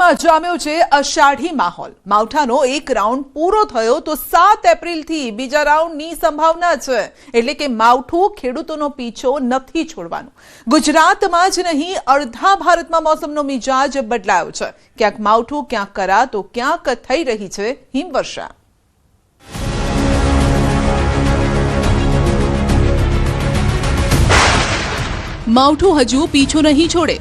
રાજ્યમાં જામ્યો છે અષાઢી માહોલ। માવઠાનો એક રાઉન્ડ પૂરો થયો તો 7 એપ્રિલથી બીજા રાઉન્ડની સંભાવના છે। એટલે કે માવઠું ખેડૂતોનો પીછો નથી છોડવાનું। ગુજરાતમાં જ નહીં, અડધા ભારતમાં મોસમનો મિજાજ બદલાયો છે। ક્યાંક માવઠું, ક્યાંક કરા તો ક્યાંક થઈ રહી છે હિમવર્ષા। માવઠું હજુ પીછો નહીં છોડે।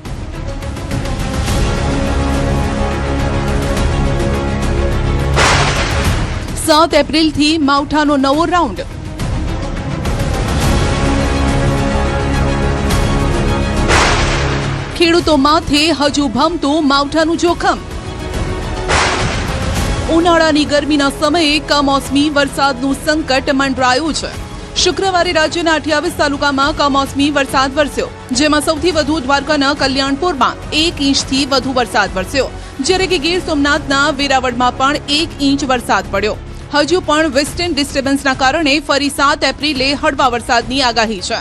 7 એપ્રિલથી માવઠાનો નવો રાઉન્ડ। ખેડૂતો માથે હજુ ભમતું માવઠાનું જોખમ। ઉનાળાની ગરમીના સમયે કમોસમી વરસાદનું સંકટ મંડરાયું છે। શુક્રવારે રાજ્યના 28 તાલુકામાં કમોસમી વરસાદ વરસ્યો, જેમાં સૌથી વધુ દ્વારકાના કલ્યાણપુરમાં 1 ઇંચથી વધુ વરસાદ વરસ્યો, જ્યારે કે ગીર સોમનાથના વેરાવળમાં પણ 1 ઇંચ વરસાદ પડ્યો। હજુ પણ વેસ્ટર્ન ડિસ્ટર્બન્સના કારણે ફરી 7 એપ્રિલે હળવા વરસાદની આગાહી છે।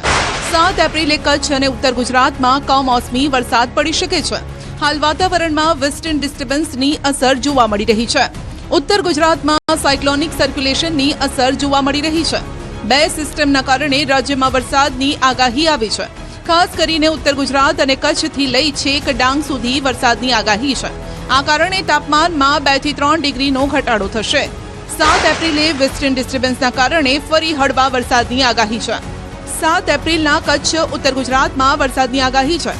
7 એપ્રિલે કચ્છ અને ઉત્તર ગુજરાતમાં કમોસમી વરસાદ પડી શકે છે। હાલ વાતાવરણમાં વેસ્ટર્ન ડિસ્ટર્બન્સની અસર જોવા મળી રહી છે। ઉત્તર ગુજરાતમાં સાયક્લોનિક સર્ક્યુલેશનની અસર જોવા મળી રહી છે। 2 સિસ્ટમના કારણે રાજ્યમાં વરસાદની આગાહી આવી છે। ખાસ કરીને ઉત્તર ગુજરાત અને કચ્છથી લઈ છેક ડાંગ સુધી વરસાદની આગાહી છે। આ કારણે તાપમાનમાં 2 થી 3 ડિગ્રીનો ઘટાડો થશે। 7 એપ્રિલે વેસ્ટર્ન ડિસ્ટર્બન્सના કારણે ફરી હળવા વરસાદની આગાહી છે। 7 એપ્રિલના કચ્છ ઉત્તર ગુજરાતમાં વરસાદની આગાહી છે।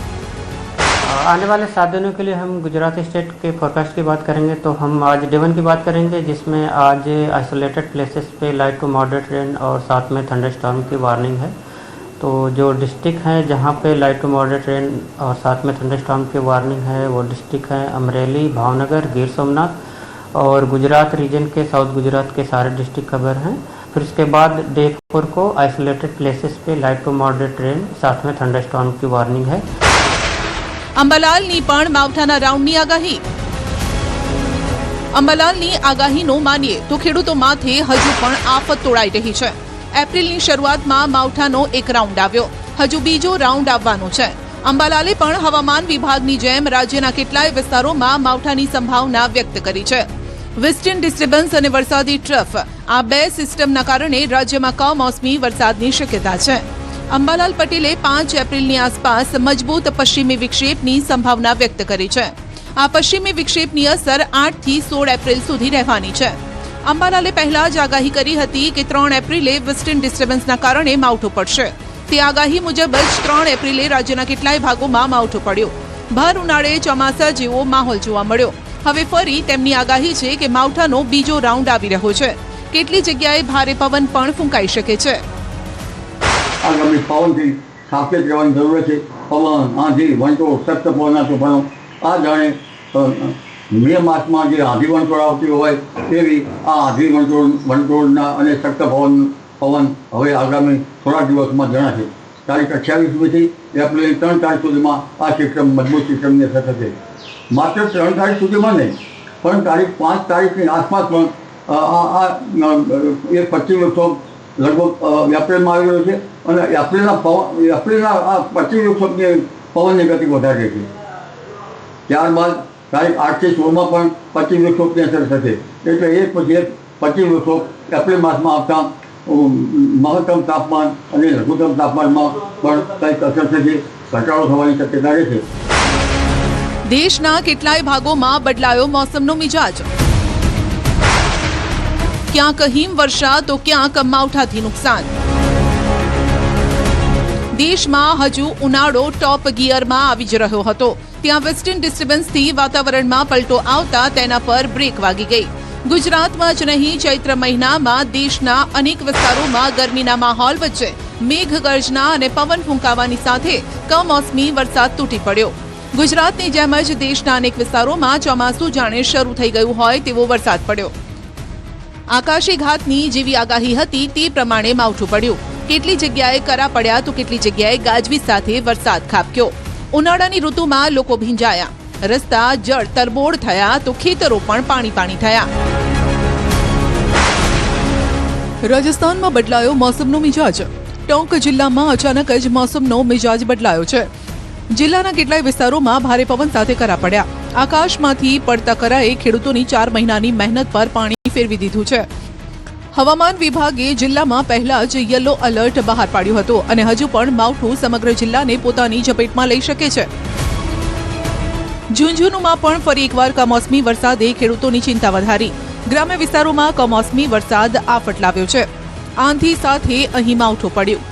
आने वाले 7 दिनों के लिए हम गुजरात स्टेट के फोरकास्ट की बात करेंगे तो हम आज डे 1 की बात करेंगे, जिसमें आज आइसोलेटेड प्लेसेस पे लाइट टू मॉडरेट रेन और साथ में थंडरस्टॉर्म की वार्निंग है। तो जो डिस्ट्रिक्ट हैं जहाँ पे लाइट टू मॉडरेट रेन और साथ में थंडरस्टॉर्म की वार्निंग है वो डिस्ट्रिक्ट हैं अमरेली, भावनगर, गिर सोमनाथ और गुजरात रीजन के साउथ गुजरात के सारे डिस्ट्रिक्ट कवर हैं। फिर उसके बाद डे 4 को आइसोलेटेड प्लेसेस पे लाइट टू मॉडरेट रेन साथ में थंडरस्टॉर्म की वार्निंग है। અંબાલાલની પણ માવઠાના રાઉન્ડની આગાહી। અંબાલાલની આગાહીનો માનીએ તો ખેડૂતો માથે હજુ પણ આફત તોળાઈ રહી છે। એપ્રિલની શરૂઆતમાં માવઠાનો એક રાઉન્ડ આવ્યો, હજુ બીજો રાઉન્ડ આવવાનો છે। અંબાલાલે પણ હવામાન વિભાગની જેમ રાજ્યના કેટલાય વિસ્તારોમાં માવઠાની સંભાવના વ્યક્ત કરી છે। વેસ્ટર્ન ડિસ્ટર્બન્સ અને વરસાદી ટ્રફ, આ 2 સિસ્ટમના કારણે રાજ્યમાં કમોસમી વરસાદની શક્યતા છે। અંબાલાલ પટેલે 5 એપ્રિલની આસપાસ મજબૂત પશ્ચિમી વિક્ષેપની સંભાવના વ્યક્ત કરી છે। આ પશ્ચિમી વિક્ષેપની અસર 8 થી 16 એપ્રિલ સુધી રહેવાની છે। અંબાલાલે પહેલા જ આગાહી કરી હતી કે 3 એપ્રિલે વેસ્ટર્ન ડિસ્ટર્બન્સના કારણે માવઠું પડશે। તે આગાહી મુજબ જ 3 એપ્રિલે રાજ્યના કેટલાય ભાગોમાં માવઠું પડ્યું। ભર ઉનાળે ચોમાસા જેવો માહોલ જોવા મળ્યો। હવે ફરી તેમની આગાહી છે કે માવઠાનો બીજો રાઉન્ડ આવી રહ્યો છે। કેટલી જગ્યાએ ભારે પવન પણ ફૂંકાઈ શકે છે। આગામી પવનથી સાવચેત રહેવાની જરૂર છે। પવન, આંધી, વંટોળ, સખ્ત પવનના તોફાનો, આ જાણે મે માસમાં જે આંધી વંટોળ આવતી હોય તેવી આ આંધી વંટોળના અને સખ્ત પવન હવે આગામી થોડા દિવસમાં જણાશે। તારીખ 28મીથી એપ્રિલની 3 તારીખ સુધીમાં આ સિસ્ટમ મજબૂત સિસ્ટમની અસર થશે। માત્ર 3 તારીખ સુધીમાં નહીં, પણ તારીખ 5 તારીખની આસપાસ પણ એ પશ્ચિમ વિક્ષોભ લગભગ એપ્રિલમાં આવી રહ્યો છે અને એપ્રિલના આ પશ્ચિમ વિક્ષોભની પવનની ગતિ વધારે છે। ત્યારબાદ તારીખ 8 થી 16માં પણ પશ્ચિમ વિક્ષોભની અસર થશે। એટલે એક પછી એક પશ્ચિમ વિક્ષોભ એપ્રિલ માસમાં આવતા મહત્તમ તાપમાન અને લઘુત્તમ તાપમાનમાં પણ કંઈક અસર થશે, ઘટાડો થવાની શક્યતા રહેશે। દેશના કેટલાય ભાગોમાં બદલાયો મોસમનો મિજાજ। ક્યાંક હિમવર્ષા તો ક્યાંક માવઠાથી નુકસાન। દેશમાં હજુ ઉનાળો ટોપ ગિયરમાં આવી જ રહ્યો હતો, ત્યાં વેસ્ટર્ન ડિસ્ટર્બન્સથી વાતાવરણમાં પલટો આવતા તેના પર બ્રેક વાગી ગઈ। ગુજરાતમાં જ નહીં, ચૈત્ર મહિનામાં દેશના અનેક વિસ્તારોમાં ગરમીના માહોલ વચ્ચે મેઘગર્જના અને પવન ફૂંકાવાની સાથે કમોસમી વરસાદ તૂટી પડ્યો। ગુજરાતની જેમ જ દેશના અનેક વિસ્તારોમાં ચોમાસું જાણે શરૂ થઈ ગયું હોય તેવો વરસાદ પડ્યો। આકાશી ઘાતની જેવી આગાહી હતી તે પ્રમાણે માવઠું પડ્યું। કેટલી જગ્યાએ કરા પડ્યા તો કેટલી જગ્યાએ ગાજવીજ સાથે વરસાદ ખાબક્યો। ઉનાળાની ઋતુમાં લોકો ભીંજાયા, રસ્તા જળ તરબોળ થયા તો ખેતરો પણ પાણી થયા। રાજસ્થાનમાં બદલાયો મોસમનો મિજાજ। ટોંક જિલ્લામાં અચાનક જ મોસમનો મિજાજ બદલાયો છે। જિલ્લાના કેટલાય વિસ્તારોમાં ભારે પવન સાથે કરા પડ્યા। આકાશમાંથી પડતા કરાએ ખેડૂતોની 4 મહિનાની મહેનત પર પાણી ફેરવી દીધું છે. હવામાન વિભાગે જિલ્લામાં પહેલા જ યલો એલર્ટ બહાર પાડ્યું હતું અને હજુ પણ માવઠું સમગ્ર જિલ્લાને પોતાની ઝપેટમાં લઈ શકે છે. ઝુંઝુનુમાં પણ ફરી એકવાર કમોસમી વરસાદે ખેડૂતોની ચિંતા વધારી. ગ્રામ્ય વિસ્તારોમાં કમોસમી વરસાદ આફત લાવ્યો છે. આંધી સાથે અહીં માવઠું પડ્યું,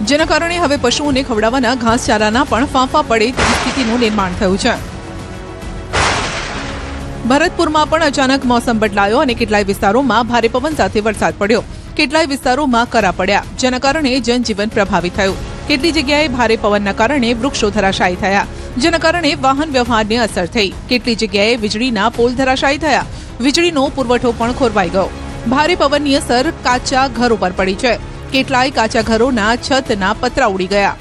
જેના કારણે હવે પશુઓને ખવડાવવાના ઘાસચારાના પણ ફાંફા પડે તેવી સ્થિતિનું નિર્માણ થયું છે. ભરતપુરમાં પણ અચાનક મોસમ બદલાયો અને કેટલાય વિસ્તારોમાં ભારે પવન સાથે વરસાદ પડ્યો. કેટલાય વિસ્તારોમાં કરા પડ્યા, જેના કારણે જનજીવન પ્રભાવિત થયું. કેટલી જગ્યાએ ભારે પવનના કારણે વૃક્ષો ધરાશાયી થયા, જેના કારણે વાહન વ્યવહારને અસર થઈ. કેટલી જગ્યાએ વીજળીના પોલ ધરાશાયી થયા. વીજળીનો પુરવઠો પણ ખોરવાઈ ગયો. ભારે પવનની અસર કાચા ઘરો પર પડી છે. કેટલાય કાચા ઘરોના છતના પતરા ઉડી ગયા.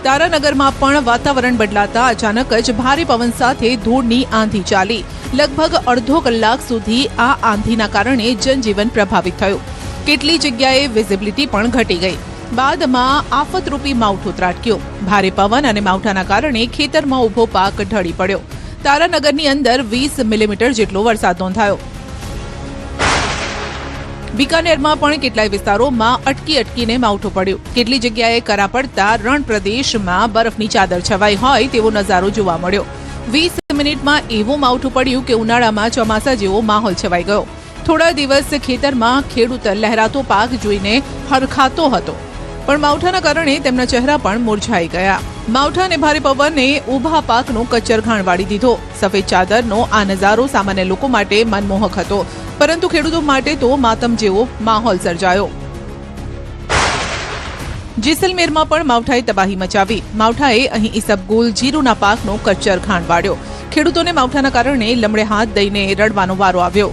તારાનગરમાં પણ વાતાવરણ બદલાતા અચાનક જ ભારે પવન સાથે ધૂળની આંધી ચાલી. લગભગ અડધો કલાક સુધી આ આંધીના કારણે જનજીવન પ્રભાવિત થયું. કેટલી જગ્યાએ વિઝિબિલિટી પણ ઘટી ગઈ. બાદમાં આફતરૂપી માવઠું ત્રાટક્યું. ભારે પવન અને માવઠાના કારણે ખેતરમાં ઊભો પાક ઢળી પડ્યો. તારાનગરની અંદર 20 મિલીમીટર જેટલો વરસાદ નોંધાયો. બિકાનેરમાં પણ કેટલાય વિસ્તારોમાં અટકીને માવઠું પડ્યું. કેટલી જગ્યાએ કરા પડતા રણ પ્રદેશમાં બરફની ચાદર છવાઈ હોય તેવો નજારો જોવા મળ્યો. 20 મિનિટમાં એવું માવઠું પડ્યું કે ઉનાળામાં ચોમાસા જેવો માહોલ છવાઈ ગયો. થોડા દિવસ ખેતરમાં ખેડૂત લહેરાતો પાક જોઈને હરખાતો હતો, પણ માવઠાના કારણે તેમના ચહેરા પણ મુરઝાઈ ગયા. માવઠા અને ભારે પવને ઊભા પાકનો કચ્ચરઘાણ વાળી દીધો. સફેદ ચાદરનો આ નજારો સામાન્ય લોકો માટે મનમોહક હતો, પરંતુ ખેડૂતો માટે તો માતમ જેવો માહોલ સર્જાયો. જેસલમેરમાં પણ માવઠાએ તબાહી મચાવી. માવઠાએ અહીં ઈસબગુલ જીરુના પાકનો કચ્ચરઘાણ વાળ્યો. ખેડૂતોને માવઠાના કારણે લમડે હાથ દઈને રડવાનો વારો આવ્યો.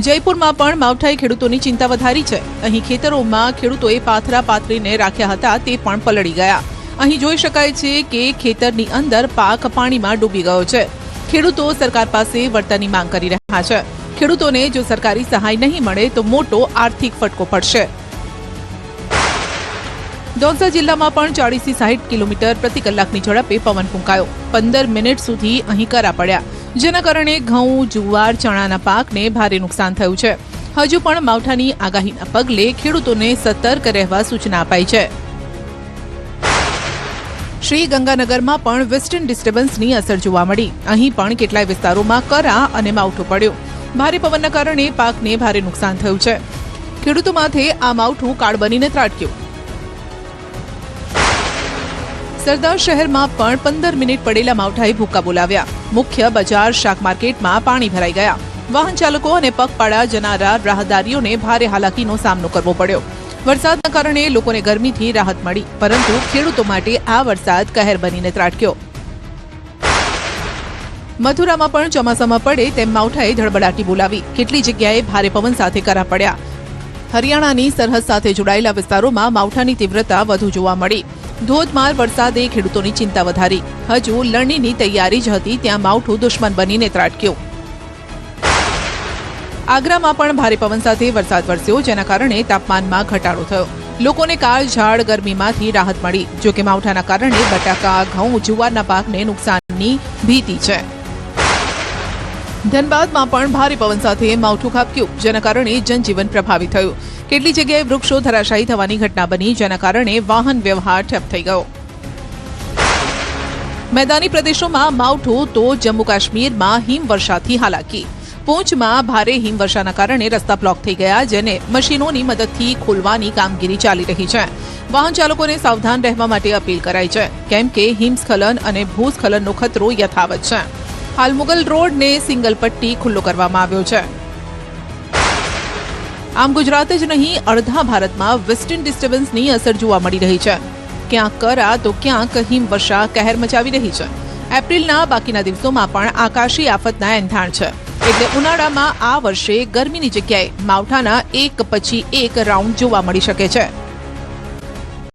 જયપુરમાં પણ માવઠાએ ખેડૂતોની ચિંતા વધારી છે. અહીં ખેતરોમાં ખેડૂતોએ પાથરા પાથરીને રાખ્યા હતા તે પણ પલળી ગયા. અહીં જોઈ શકાય છે કે ખેતરની અંદર પાક પાણીમાં ડૂબી ગયો છે. ખેડૂતો સરકાર પાસે વળતરની માંગ કરી રહ્યા છે. ખેડૂતોને જો સરકારી સહાય નહીં મળે તો મોટો આર્થિક ફટકો પડશે. દૌસા જિલ્લામાં પણ 40 થી 60 કિલોમીટર પ્રતિ કલાકની ઝડપે પવન ફૂંકાયો. 15 મિનિટ સુધી અહીં કરા પડ્યા, જેના કારણે ઘઉં, જુવાર, ચણાના પાકને ભારે નુકસાન થયું છે. હજુ પણ માવઠાની આગાહીના પગલે ખેડૂતોને સતર્ક રહેવા સૂચના અપાઈ છે. શ્રી ગંગાનગરમાં પણ વેસ્ટર્ન ડિસ્ટર્બન્સની અસર જોવા મળી. અહીં પણ કેટલાય વિસ્તારોમાં કરા અને માવઠું પડ્યું. ભારે પવનના કારણે પાકને ભારે નુકસાન થયું છે. ખેડૂતો માથે આ માવઠું કાળ બનીને ત્રાટક્યું. સરદાર શહેરમાં પણ 15 મિનિટ પડેલા માવઠાએ ભૂક્કા બોલાવ્યા. મુખ્ય બજાર, શાક માર્કેટમાં પાણી ભરાઈ ગયા. વાહન ચાલકો અને પગપાળા જનારા રાહદારીઓને ભારે હાલાકીનો સામનો કરવો પડ્યો. વરસાદના કારણે લોકોને ગરમીથી રાહત મળી, પરંતુ ખેડૂતો માટે આ વરસાદ કહેર બનીને ત્રાટક્યો. મથુરામાં પણ ચોમાસામાં પડે તેમ માવઠાએ ધડબડાટી બોલાવી. કેટલી જગ્યાએ ભારે પવન સાથે કરા પડ્યા. હરિયાણાની સરહદ સાથે જોડાયેલા વિસ્તારોમાં માવઠાની તીવ્રતા વધુ જોવા મળી. ધોધમાર વરસાદે ખેડૂતોની ચિંતા વધારી. હજુ લણણીની તૈયારી જ હતી ત્યાં માવઠું દુશ્મન બનીને ત્રાટક્યું. આગ્રામાં પણ ભારે પવન સાથે વરસાદ વરસ્યો, જેના કારણે તાપમાનમાં ઘટાડો થયો. લોકોને કાળઝાળ ગરમીમાંથી રાહત મળી. જો કે માવઠાના કારણે બટાકા, ઘઉં, જુવારના પાકને નુકસાનની ભીતિ છે. ધનબાદમાં પણ ભારે પવન સાથે માવઠું ખાબક્યું, જેના કારણે જનજીવન પ્રભાવિત થયું. કેટલી જગ્યાએ વૃક્ષો ધરાશાયી થવાની ઘટના બની, જેના કારણે વાહન વ્યવહાર ઠપ થઈ ગયો. મેદાની પ્રદેશોમાં માવઠું તો જમ્મુ કાશ્મીરમાં હિમવર્ષાથી હાલાકી. પૂંચમાં ભારે હિમવર્ષાના કારણે રસ્તા બ્લોક થઈ ગયા, જેને મશીનોની મદદથી ખોલવાની કામગીરી ચાલી રહી છે. વાહન ચાલકોને સાવધાન રહેવા માટે અપીલ કરાઈ છે, કેમ કે હિમસ્ખલન અને ભૂસ્ખલનનો ખતરો યથાવત છે. હાલ મુગલ રોડને સિંગલ પટ્ટી ખુલ્લો કરવામાં આવ્યો છે. આમ ગુજરાત જ નહીં, અડધા ભારતમાં વેસ્ટર્ન ડિસ્ટર્બન્સની અસર જોવા મળી રહી છે. ક્યાંક કરા તો ક્યાંક હિમવર્ષા કહેર મચાવી રહી છે. એપ્રિલના બાકીના દિવસોમાં પણ આકાશી આફતના એંધાણ છે. એટલે ઉનાળામાં આ વર્ષે ગરમીની જગ્યાએ માવઠાના એક પછી એક રાઉન્ડ જોવા મળી શકે છે.